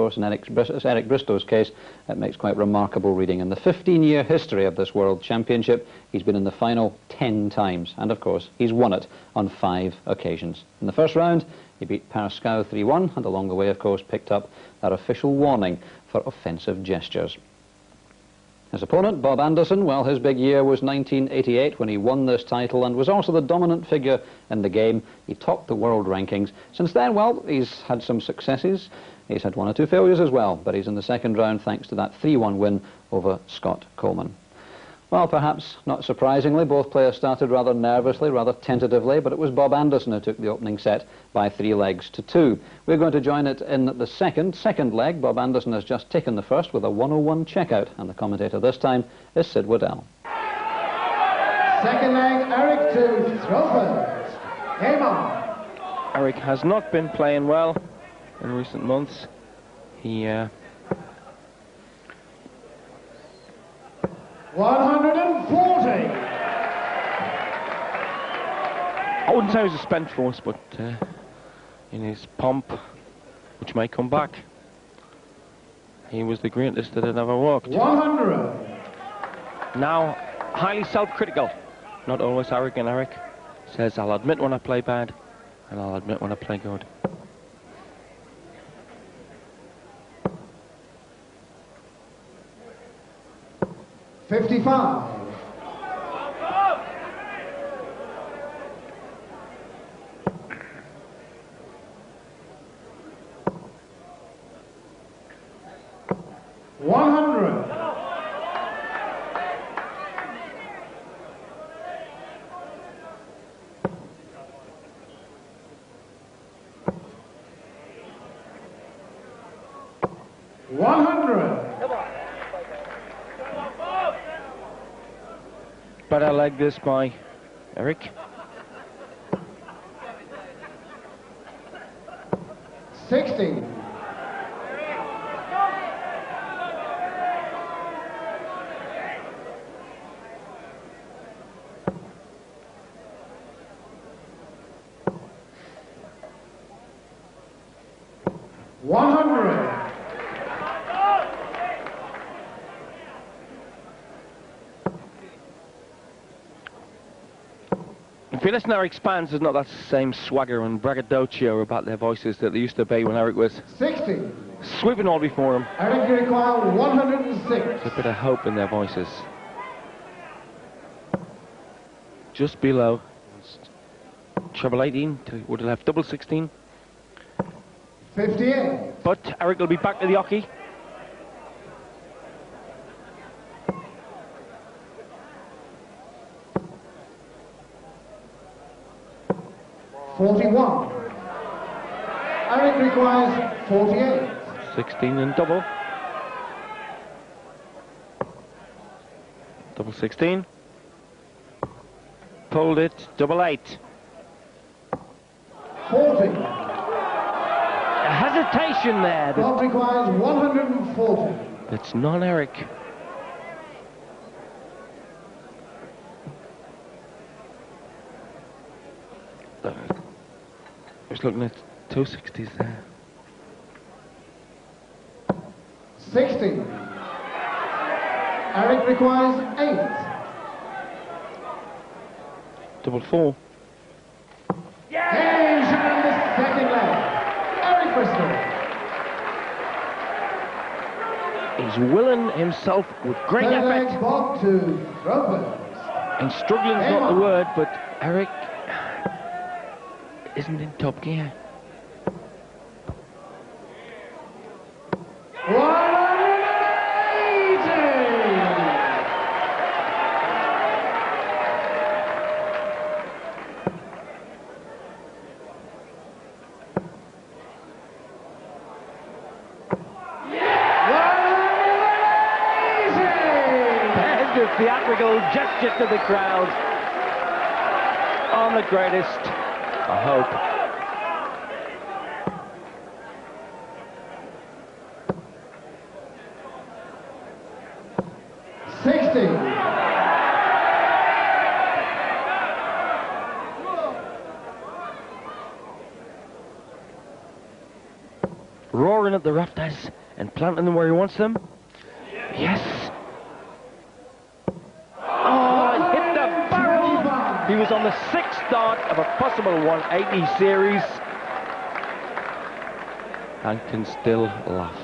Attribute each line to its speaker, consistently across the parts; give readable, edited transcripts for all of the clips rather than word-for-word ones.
Speaker 1: course, in Eric Bristow's case, it makes quite remarkable reading. In the 15-year history of this World Championship, he's been in the final 10 times, and of course, he's won it on 5 occasions. In the first round, he beat Bristow 3-1, and along the way, of course, picked up that official warning for offensive gestures. His opponent, Bob Anderson, well, his big year was 1988 when he won this title and was also the dominant figure in the game. He topped the world rankings. Since then, well, he's had some successes. He's had 1 or 2 failures as well, but he's in the second round thanks to that 3-1 win over Scott Coleman. Well, perhaps not surprisingly, both players started rather nervously, rather tentatively, but it was Bob Anderson who took the opening set by 3 legs to 2. We're going to join it in the second leg. Bob Anderson has just taken the first with a 101 checkout, and the commentator this time is Sid Waddell.
Speaker 2: Second leg, Eric to Throwford. Game on.
Speaker 3: Eric has not been playing well in recent months. He
Speaker 2: 140.
Speaker 3: I wouldn't say he was a spent force, but in his pomp, which may come back, he was the greatest that had ever walked.
Speaker 2: 100.
Speaker 3: Now, highly self-critical, not always arrogant. Eric says, I'll admit when I play bad, and I'll admit when I play good.
Speaker 2: $55.
Speaker 3: Better leg this by Eric.
Speaker 2: 60.
Speaker 3: If you listen to Eric's bands, there's not that same swagger and braggadocio about their voices that there used to be when Eric was
Speaker 2: 60.
Speaker 3: sweeping all before him.
Speaker 2: Eric, you require 106.
Speaker 3: There's a bit of hope in their voices. Just below. Treble 18, would have left double 16.
Speaker 2: 58.
Speaker 3: But Eric will be back to the hockey.
Speaker 2: $41. Eric requires 48.
Speaker 3: 16 and double. Double 16. Pulled it, double 8.
Speaker 2: 40.
Speaker 3: A hesitation there.
Speaker 2: Bob requires 140.
Speaker 3: It's not Eric. I was looking at 260s there.
Speaker 2: 60. Eric requires 8.
Speaker 3: Double 4.
Speaker 2: Game shot in the second leg. Eric Bristow.
Speaker 3: He's willing himself with great
Speaker 2: Third
Speaker 3: effort.
Speaker 2: leg, Bob to Throwford.
Speaker 3: And struggling's not the word, but Eric isn't in top gear.
Speaker 2: 180.
Speaker 3: There's the theatrical gesture to the crowd. On the greatest, I hope. Roaring hammering at the rafters and planting them where he wants them. Yes. Oh, it hit the barrel. He was on the 6th start of a possible 180 series and can still laugh.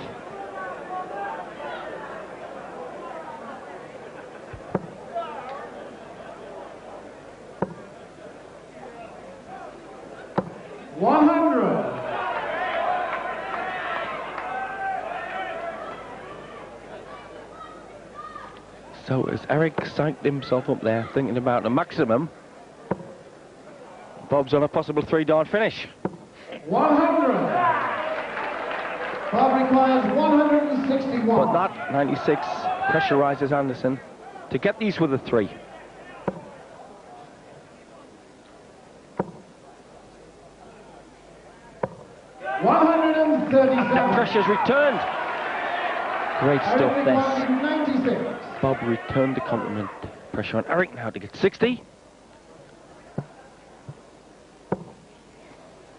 Speaker 3: So as Eric psyched himself up there, thinking about the maximum, Bob's on a possible 3-dart finish.
Speaker 2: 100. Bob requires 161.
Speaker 3: But that 96 pressurises Anderson to get these with a 3.
Speaker 2: 137.
Speaker 3: The pressure's returned. Great stuff, this.
Speaker 2: 96.
Speaker 3: Bob returned the compliment. Pressure on Eric now to get 60.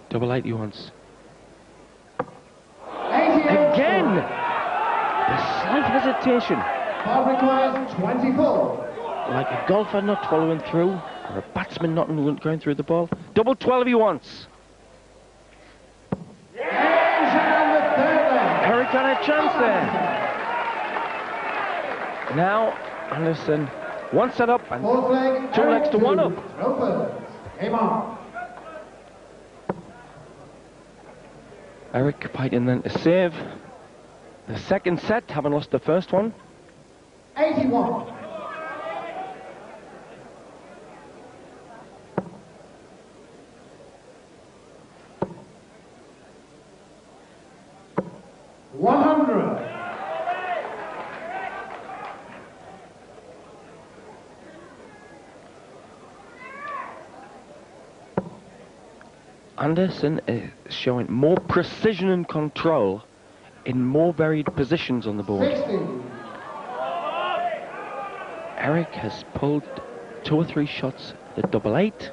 Speaker 3: Double 80 once.
Speaker 2: 88.
Speaker 3: Again! The slight hesitation.
Speaker 2: Bob requires 24.
Speaker 3: Like a golfer not following through, or a batsman not going through the ball. Double 12 he wants. Eric had a chance there. Now, Anderson, 1 set up and 2 legs to 1 up.
Speaker 2: Game on.
Speaker 3: Eric fighting then to save the 2nd set, having lost the 1st one.
Speaker 2: 81. 100.
Speaker 3: Anderson is showing more precision and control in more varied positions on the board.
Speaker 2: 60.
Speaker 3: Eric has pulled 2 or 3 shots at the double 8.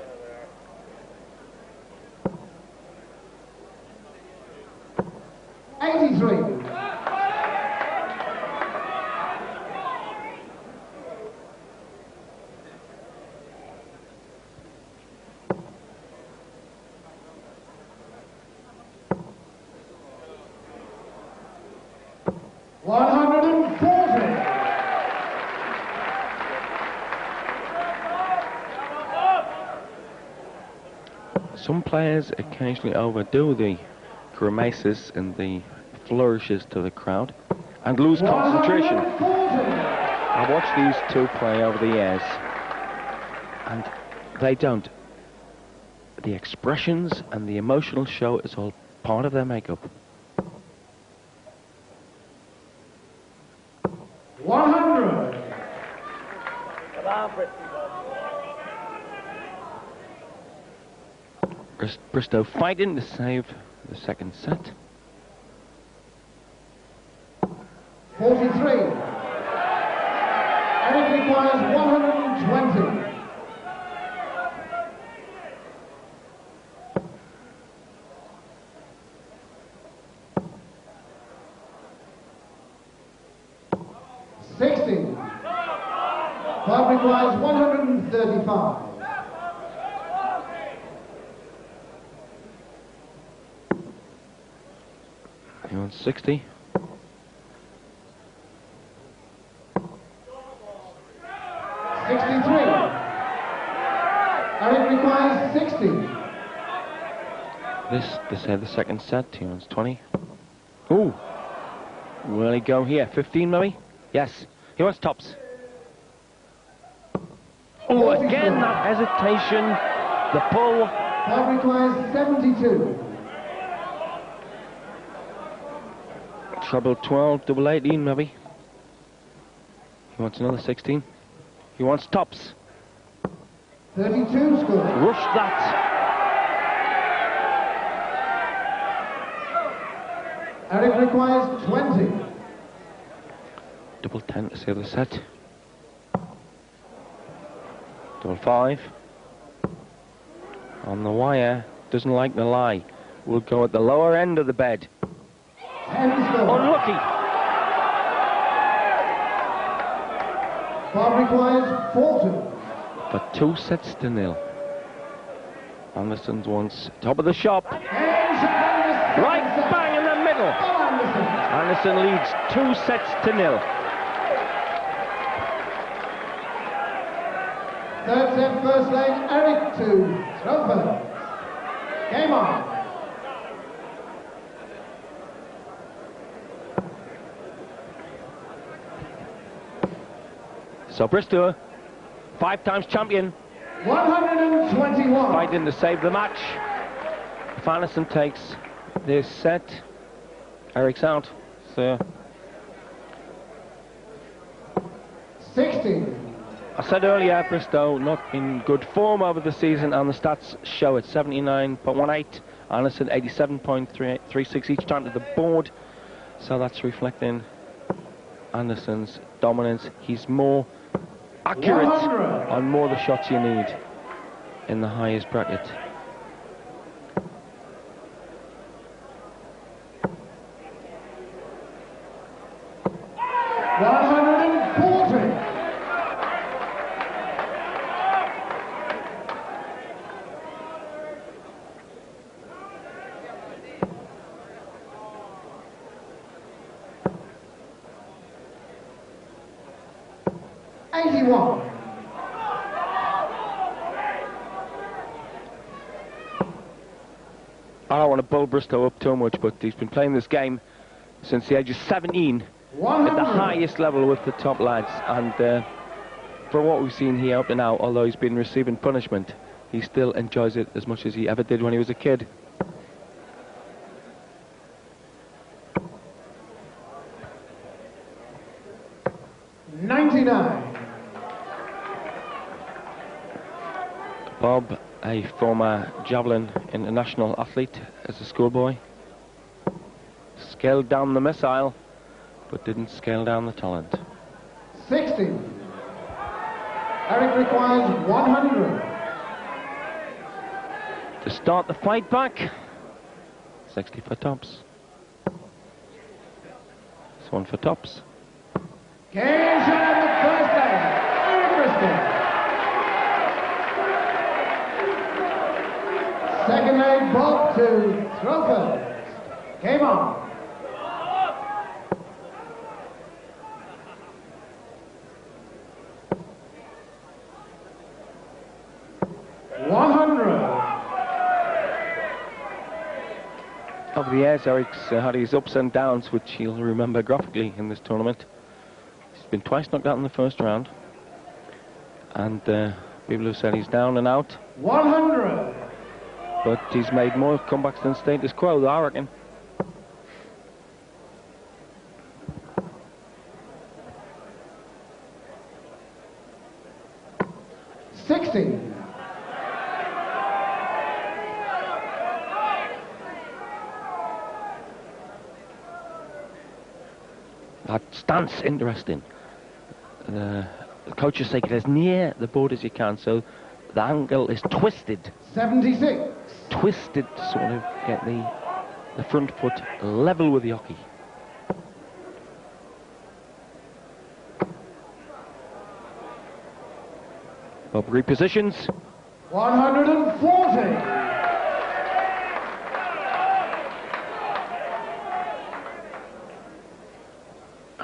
Speaker 3: Some players occasionally overdo the grimaces and the flourishes to the crowd and lose concentration. I've watched these two play over the years and they don't. The expressions and the emotional show is all part of their makeup.
Speaker 2: 100.
Speaker 3: Bristow fighting to save the 2nd set.
Speaker 2: 43. Eric requires 120. 60. Bob requires 135.
Speaker 3: He wants 60.
Speaker 2: 63. Eric requires 60.
Speaker 3: This to save the 2nd set. He wants 20. Ooh. Will he go here? 15 maybe? Yes. He wants tops. Oh, again that hesitation. The pull.
Speaker 2: Bob requires 72.
Speaker 3: Treble 12, double 18 maybe. He wants another 16. He wants tops.
Speaker 2: 32 score.
Speaker 3: Rush that.
Speaker 2: Eric requires 20.
Speaker 3: Double 10 to save the set. Double 5. On the wire. Doesn't like the lie. We'll go at the lower end of the bed. Unlucky.
Speaker 2: Bob requires 4-2.
Speaker 3: For 2-0. Anderson's once top of the shop. Right bang in the middle. Anderson leads 2-0.
Speaker 2: Third set, first leg, Eric to Trumper. Game on.
Speaker 3: So Bristow, 5 times champion,
Speaker 2: 121.
Speaker 3: fighting to save the match. If Anderson takes this set, Eric's out. So
Speaker 2: 60.
Speaker 3: I said earlier, Bristow not in good form over the season, and the stats show it. 79.18, Anderson 87.36 each time to the board. So that's reflecting Anderson's dominance. He's more accurate
Speaker 2: 100.
Speaker 3: on more of the shots you need in the highest bracket. I don't want to build Bristow up too much, but he's been playing this game since the age of 17 at the highest level with the top lads, and for what we've seen here up to now, although he's been receiving punishment, he still enjoys it as much as he ever did when he was a kid. Bob, a former javelin international athlete as a schoolboy, scaled down the missile but didn't scale down the talent.
Speaker 2: 60. Eric requires 100.
Speaker 3: To start the fight back, 60 for tops. This one for tops.
Speaker 2: Game shot at the first leg, Eric Bristow. Second leg, Bob to throw first. Game on.
Speaker 3: Over the years, Eric's had his ups and downs, which he'll remember graphically in this tournament. He's been twice knocked out in the first round, and people have said he's down and out.
Speaker 2: 100.
Speaker 3: But he's made more comebacks than status quo, though, I reckon. That stance interesting. The coaches say get as near the board as you can, so the angle is twisted.
Speaker 2: 76.
Speaker 3: Twisted to sort of get the front foot level with the hockey. Bob repositions.
Speaker 2: 140.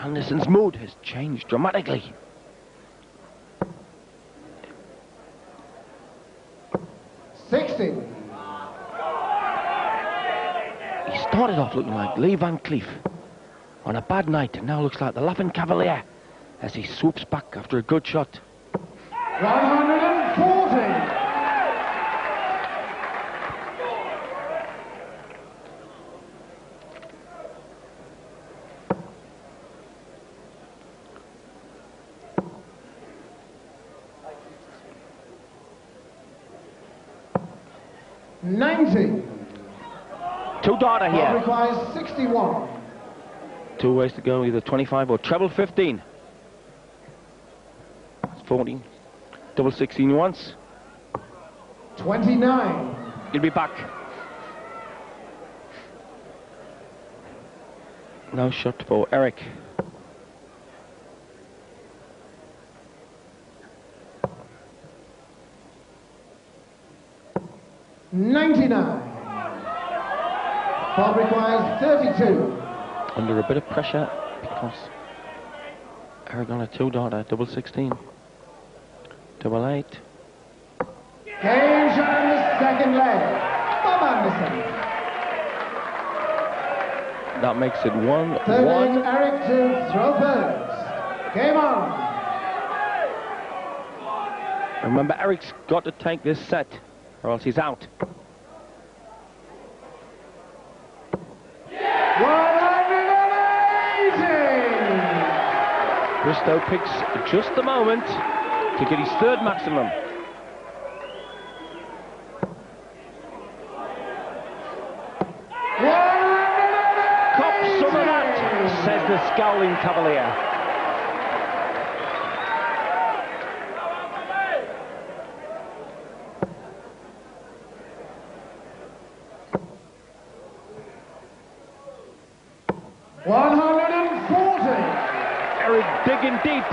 Speaker 3: Anderson's mood has changed dramatically.
Speaker 2: He
Speaker 3: started off looking like Lee Van Cleef on a bad night, and now looks like the Laughing Cavalier as he swoops back after a good shot.
Speaker 2: 140.
Speaker 3: Two data here.
Speaker 2: Requires 61.
Speaker 3: 2 ways to go, either 25 or treble 15. It's 14. Double 16 once.
Speaker 2: 29.
Speaker 3: He'll be back. No shot for Eric.
Speaker 2: $99. Bob requires 32.
Speaker 3: Under a bit of pressure because Eric on a 2-darter, double 16. Double 8.
Speaker 2: Game shot in the second leg. Bob Anderson.
Speaker 3: That makes it 1-1.
Speaker 2: Third leg, Eric to throw first. Game on.
Speaker 3: Remember, Eric's got to take this set or else he's out.
Speaker 2: 180.
Speaker 3: Bristow picks just the moment to get his third maximum. Cop some of that, says the scowling Cavalier. Eric digging deep.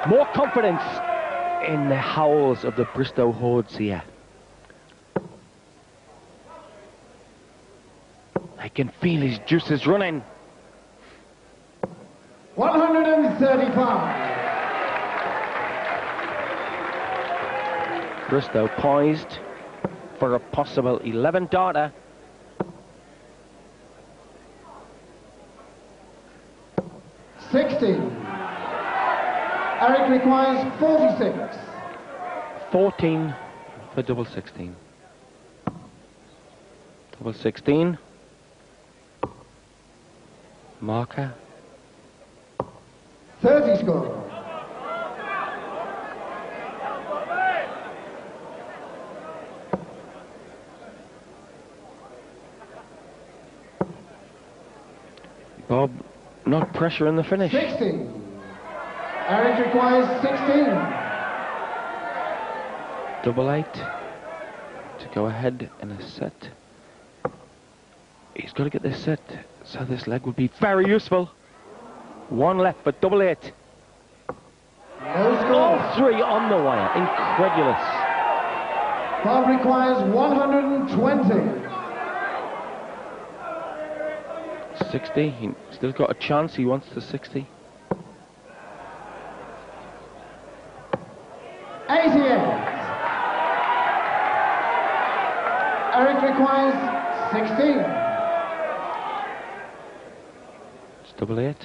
Speaker 3: More confidence in the howls of the Bristow hordes here. I can feel his juices running.
Speaker 2: 135.
Speaker 3: Bristow poised for a possible 11-darter.
Speaker 2: Eric requires 46.
Speaker 3: 14 for double 16. Double 16. Marker.
Speaker 2: 30 score.
Speaker 3: Bob, not pressure in the finish.
Speaker 2: 60. Eric requires 16.
Speaker 3: Double 8 to go ahead in a set. He's got to get this set, so this leg would be very useful. One left for double 8.
Speaker 2: No score.
Speaker 3: All three on the wire. Incredulous.
Speaker 2: Bob requires 120.
Speaker 3: 60. He still got a chance. He wants the 60.
Speaker 2: 88. Eric requires 16.
Speaker 3: It's double 8.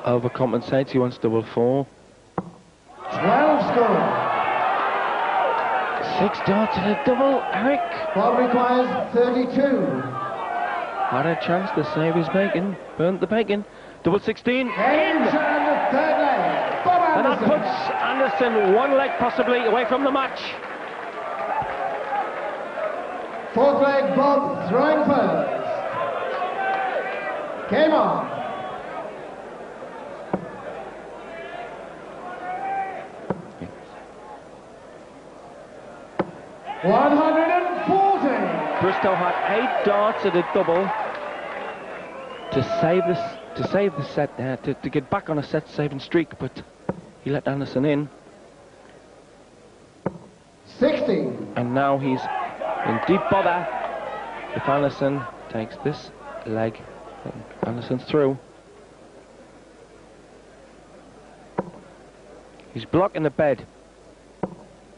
Speaker 3: Overcompensates. He wants double 4.
Speaker 2: 12 score.
Speaker 3: 6 darts and a double. Eric
Speaker 2: Bob requires 32.
Speaker 3: had a chance to save his bacon. Burnt the bacon. Double 16.
Speaker 2: Game shot in the third leg. Bob
Speaker 3: And that
Speaker 2: Anderson.
Speaker 3: puts Anderson one leg possibly away from the match.
Speaker 2: Fourth leg, Bob throwing first. Game on. 140.
Speaker 3: Bristow had 8 darts at a double to save the set there, to get back on a set saving streak, but he let Anderson in.
Speaker 2: 60.
Speaker 3: And now he's in deep bother if Anderson takes this leg. Anderson's through. He's blocking the bed.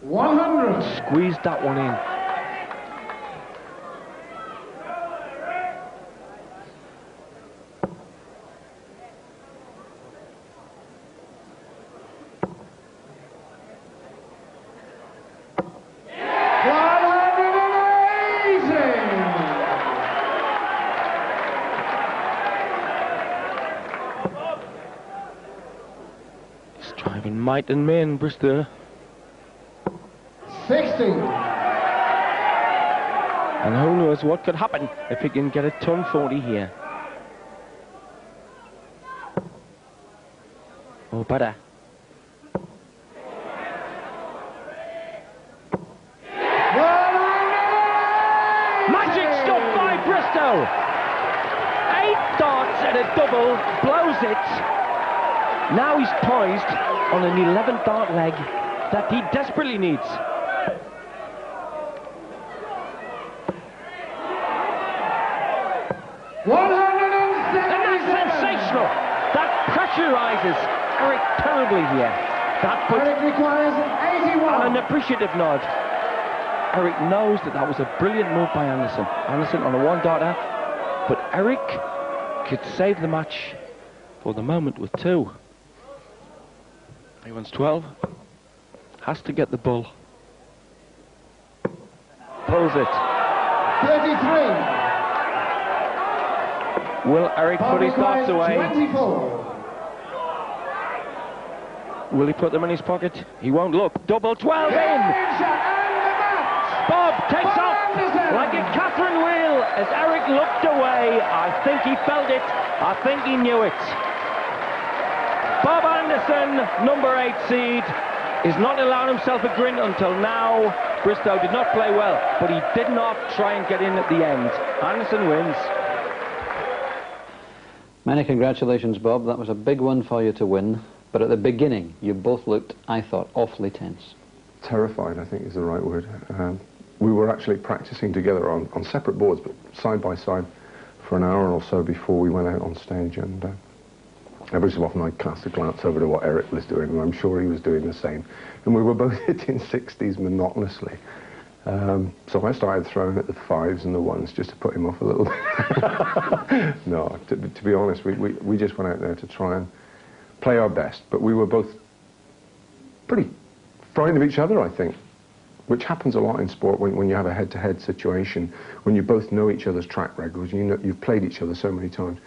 Speaker 2: 100.
Speaker 3: Squeezed that one in. Driving might and main, Bristow.
Speaker 2: 60.
Speaker 3: And who knew us what could happen if he can get a ton 40 here. Oh, better. Magic stuff by Bristow. 8 darts at a double, blows it. Now he's poised on an 11th dart leg that he desperately needs. And that's sensational. That pressurizes Eric terribly here. That puts
Speaker 2: requires 81.
Speaker 3: an appreciative nod. Eric knows that that was a brilliant move by Anderson. Anderson on a 1-darter, but Eric could save the match for the moment with 2. He wants 12. Has to get the bull. Pulls it.
Speaker 2: 33.
Speaker 3: Will Eric put his darts away?
Speaker 2: 24.
Speaker 3: Will he put them in his pocket? He won't look. Double 12 in! Bob takes off like a Catherine wheel as Eric looked away. I think he felt it. I think he knew it. Bob Anderson, number 8 seed, is not allowed himself a grin until now. Bristow did not play well, but he did not try and get in at the end. Anderson wins.
Speaker 1: Many congratulations, Bob. That was a big one for you to win. But at the beginning, you both looked, I thought, awfully tense.
Speaker 4: Terrified, I think is the right word. We were actually practicing together on separate boards, but side by side for an hour or so before we went out on stage. And every so often I'd cast a glance over to what Eric was doing, and I'm sure he was doing the same. And we were both hitting 60s monotonously. So I started throwing at the 5s and the 1s just to put him off a little bit. No, to be honest, we just went out there to try and play our best, but we were both pretty frightened of each other, I think, which happens a lot in sport when you have a head-to-head situation, when you both know each other's track records, you know, you've played each other so many times,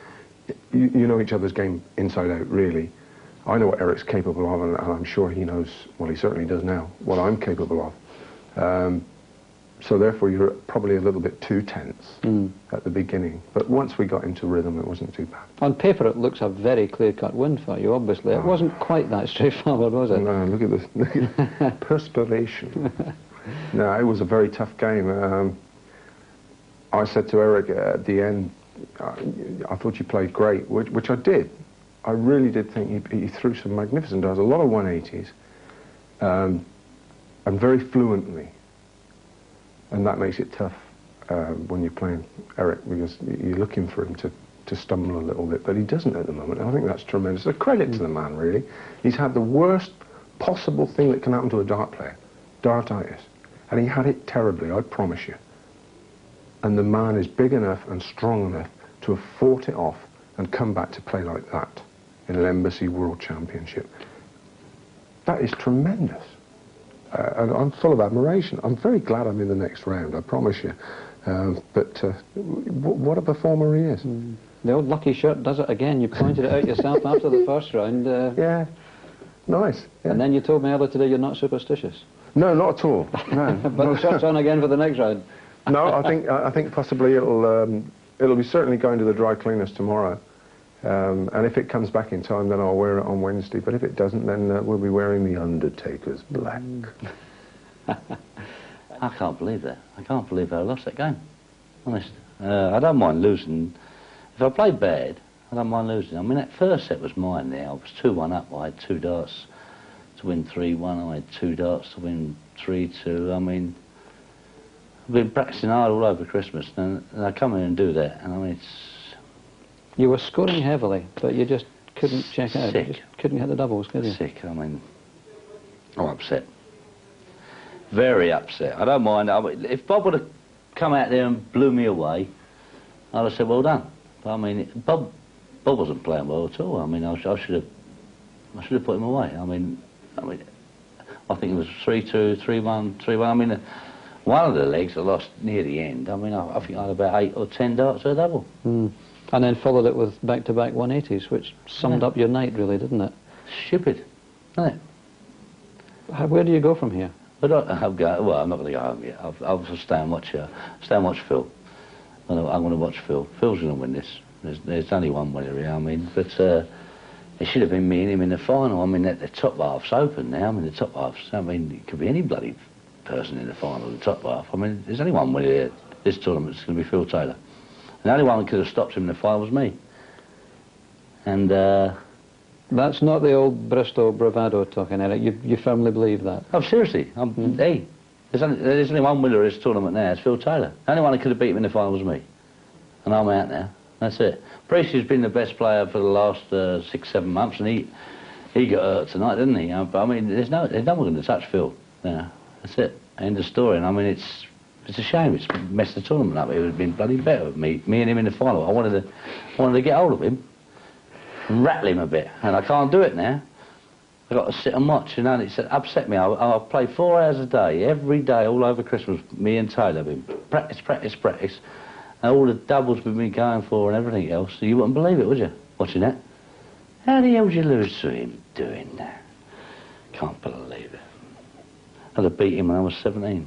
Speaker 4: you know each other's game inside out, really. I know what Eric's capable of, and I'm sure he knows, well, he certainly does now, what I'm capable of. So therefore you're probably a little bit too tense at the beginning. But once we got into rhythm, it wasn't too bad.
Speaker 1: On paper, it looks a very clear-cut win for you, obviously. It wasn't quite that straightforward, was it?
Speaker 4: No, look at this. Look at the perspiration. No, it was a very tough game. I said to Eric at the end, I thought you played great, which I did. I really did think he threw some magnificent darts, a lot of 180s, and very fluently. And that makes it tough when you're playing Eric, because you're looking for him to stumble a little bit, but he doesn't at the moment. And I think that's tremendous. A credit to the man, really. He's had the worst possible thing that can happen to a dart player, dartitis. And he had it terribly, I promise you. And the man is big enough and strong enough to have fought it off and come back to play like that in an Embassy World Championship. That is tremendous. And I'm full of admiration. I'm very glad I'm in the next round, I promise you. But what a performer he is.
Speaker 1: The old lucky shirt does it again. You pointed it out yourself after the first round.
Speaker 4: Yeah, nice. Yeah.
Speaker 1: And then you told me earlier today you're not superstitious.
Speaker 4: No, not at all. No.
Speaker 1: But the shirt's on again for the next round.
Speaker 4: No, I think possibly it'll be certainly going to the dry cleaners tomorrow. And if it comes back in time, then I'll wear it on Wednesday. But if it doesn't, then we'll be wearing the Undertaker's black.
Speaker 5: I can't believe that. I can't believe I lost that game. Honest. I don't mind losing. If I play bad, I don't mind losing. I mean, that first set was mine there. I was 2-1 up. I had 2 darts to win 3-1. I had 2 darts to win 3-2. I mean, I've been practicing hard all over Christmas, and I come in and do that. And I mean, it's...
Speaker 1: You were scoring heavily, but you just couldn't check out.
Speaker 5: Sick.
Speaker 1: You just couldn't hit the doubles, could you?
Speaker 5: Sick. I mean, I'm upset. Very upset. I don't mind. If Bob would have come out there and blew me away, I'd have said, well done. But I mean, Bob wasn't playing well at all. I mean, I should have put him away. I mean, I think it was 3-2, 3-1, 3-1. I mean, one of the legs I lost near the end. I mean, I think I had about 8 or 10 darts to a double.
Speaker 1: And then followed it with back-to-back 180s, which summed up your night, really, didn't it?
Speaker 5: Stupid, isn't it?
Speaker 1: Where do you go from here?
Speaker 5: Well, I'm not going to go home yet. I'll stay and watch Phil. I'm going to watch Phil. Phil's going to win this. There's only one winner here, I mean, but it should have been me and him in the final. I mean, the top half's open now. I mean, the top half's, I mean, it could be any bloody person in the final, the top half. I mean, there's only one winner here. This tournament. It's going to be Phil Taylor. And the only one who could have stopped him in the final was me. And
Speaker 1: that's not the old Bristow bravado talking, Eric. You firmly believe that?
Speaker 5: Oh, seriously. Hey, there's only one winner of this tournament now. It's Phil Taylor. The only one who could have beat him in the final was me. And I'm out now. That's it. Bristow's been the best player for the last 6-7 months, and he got hurt tonight, didn't he? But I mean, there's no one going to touch Phil. Yeah, that's it. End of story. And I mean, it's a shame. It's messed the tournament up. It would have been bloody better with me and him in the final. I wanted to get hold of him and rattle him a bit, and I can't do it now. I've got to sit and watch, you know, and it's upset me. I'll play 4 hours a day, every day, all over Christmas. Me and Taylor have been practice. And all the doubles we've been going for and everything else. So you wouldn't believe it, would you, watching that? How the hell did you lose to him doing that? Can't believe it. I'd have beat him when I was 17.